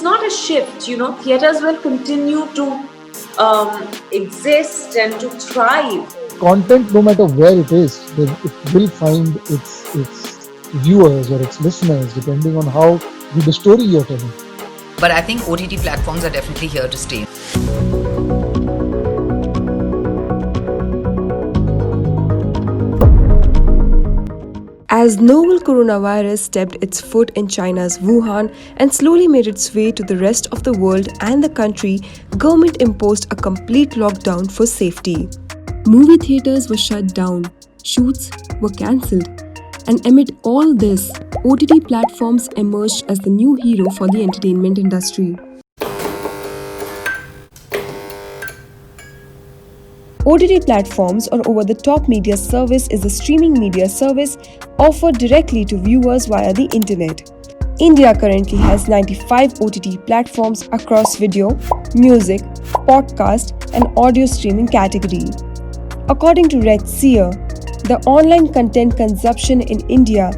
it's not a shift, theatres will continue to exist and to thrive. Content, no matter where it is, it will find its viewers or its listeners depending on how the story you're telling. But I think OTT platforms are definitely here to stay. As novel coronavirus stepped its foot in China's Wuhan and slowly made its way to the rest of the world and the country, government imposed a complete lockdown for safety. Movie theatres were shut down, shoots were cancelled, and amid all this, OTT platforms emerged as the new hero for the entertainment industry. OTT platforms or over-the-top media service is a streaming media service offered directly to viewers via the internet. India currently has 95 OTT platforms across video, music, podcast and audio streaming category. According to Red Seer, the online content consumption in India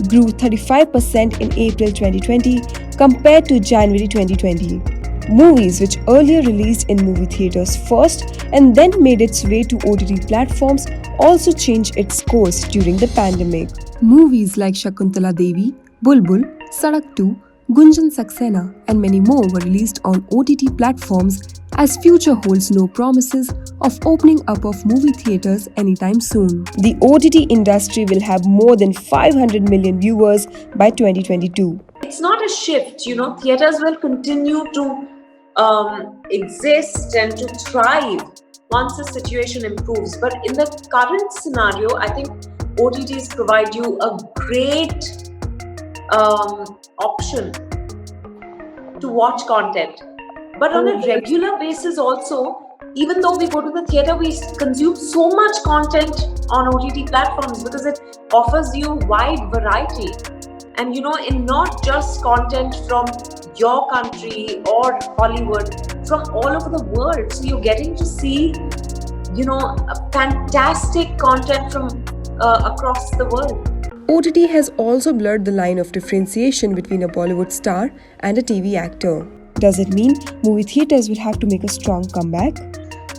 grew 35% in April 2020 compared to January 2020. Movies which earlier released in movie theatres first and then made its way to OTT platforms also changed its course during the pandemic. Movies like Shakuntala Devi, Bulbul, Sadak 2, Gunjan Saxena and many more were released on OTT platforms as future holds no promises of opening up of movie theatres anytime soon. The OTT industry will have more than 500 million viewers by 2022. It's not a shift, theatres will continue to exist and to thrive once the situation improves. But in the current scenario, I think OTTs provide you a great option to watch content. But on a regular basis also, even though we go to the theatre, we consume so much content on OTT platforms because it offers you wide variety. And in not just content from your country or Hollywood, from all over the world. So you're getting to see, fantastic content from across the world. OTT has also blurred the line of differentiation between a Bollywood star and a TV actor. Does it mean movie theatres will have to make a strong comeback?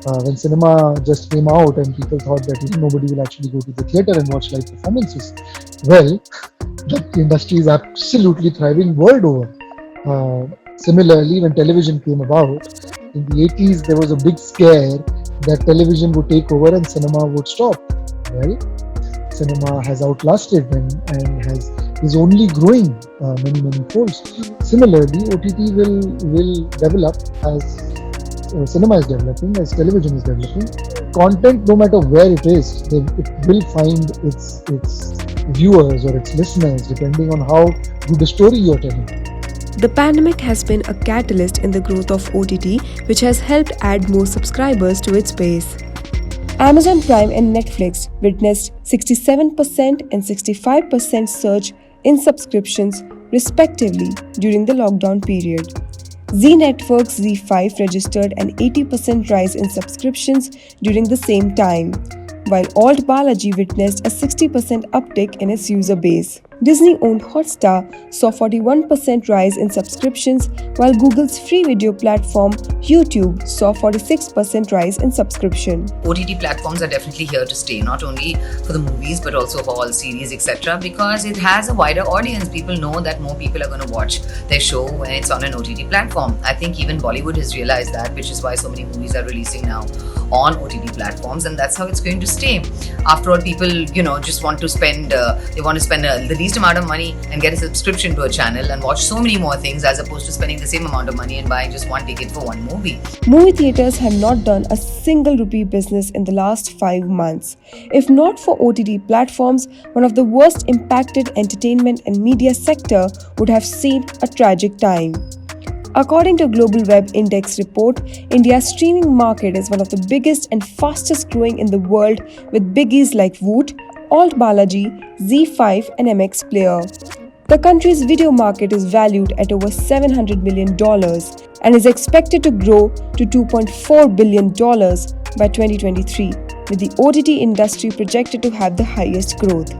When cinema just came out and people thought that nobody will actually go to the theatre and watch live performances, well, the industry is absolutely thriving world over. Similarly, when television came about, in the 80s there was a big scare that television would take over and cinema would stop. Well, cinema has outlasted and is only growing many folds. Similarly, OTT will develop as cinema is developing, as television is developing. Content, no matter where it is, it will find its viewers or its listeners depending on how good the story you're telling. The pandemic has been a catalyst in the growth of OTT, which has helped add more subscribers to its base. Amazon Prime and Netflix witnessed 67% and 65% surge in subscriptions, respectively, during the lockdown period. Zee Network's ZEE5 registered an 80% rise in subscriptions during the same time, while Alt Balaji witnessed a 60% uptick in its user base. Disney-owned Hotstar saw 41% rise in subscriptions, while Google's free video platform YouTube saw 46% rise in subscription. OTT platforms are definitely here to stay, not only for the movies but also for all series, etc. because it has a wider audience. People know that more people are going to watch their show when it's on an OTT platform. I think even Bollywood has realized that, which is why so many movies are releasing now on OTT platforms, and that's how it's going to stay. After all, people, just want to spend, the least amount of money and get a subscription to a channel and watch so many more things as opposed to spending the same amount of money and buying just one ticket for one movie. Movie theatres have not done a single rupee business in the last 5 months. If not for OTT platforms, one of the worst impacted entertainment and media sector would have seen a tragic time. According to Global Web Index report, India's streaming market is one of the biggest and fastest growing in the world, with biggies like Voot, Alt Balaji, ZEE5 and MX Player. The country's video market is valued at over $700 million and is expected to grow to $2.4 billion by 2023, with the OTT industry projected to have the highest growth.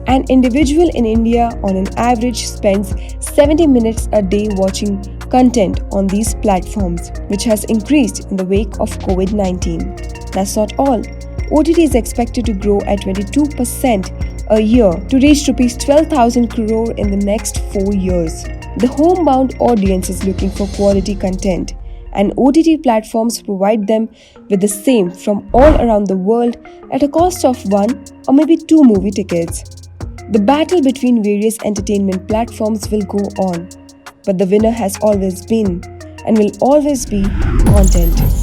An individual in India on an average spends 70 minutes a day watching content on these platforms, which has increased in the wake of COVID-19. That's not all. OTT is expected to grow at 22% a year to reach Rs 12,000 crore in the next 4 years. The homebound audience is looking for quality content, and OTT platforms provide them with the same from all around the world at a cost of 1 or maybe 2 movie tickets. The battle between various entertainment platforms will go on, but the winner has always been and will always be content.